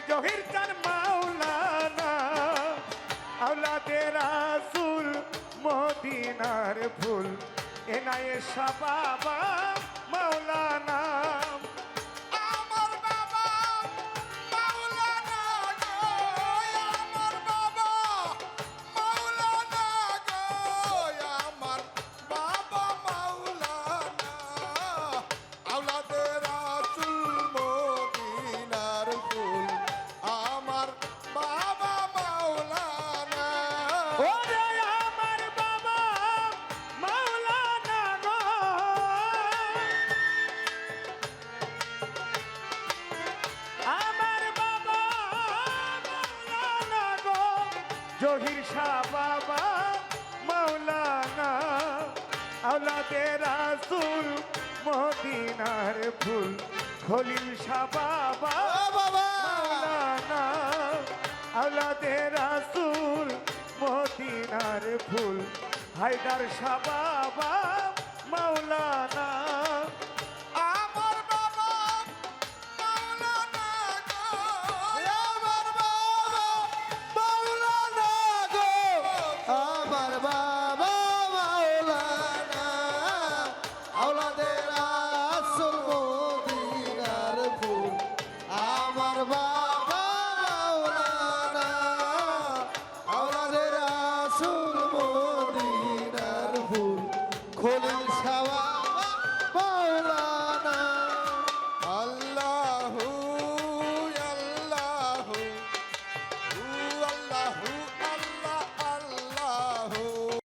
জহির চান মাওলানা আওলাদে রাসূল মদিনার ফুল এনায়ে শাহ বাবা মাওলানা আমার বাবা মাওলানা গো আমার বাবা মাওলানা গো আমার বাবা মাওলানা আওলাদে রাসূল মদিনার ফুল আমার বাবা মাওলানা ওরে আমার বাবা মাওলানা গো আমার বাবা মাওলানা গো জহির শাহ বাবা মাওলানা আওলাদে রাসূল মদিনার ফুল খলিল শাহ বাবা ও বাবা মাওলানা আওলাদে রাসূল মদিনার ফুল হায়দার শাহ বাবা মাওলানা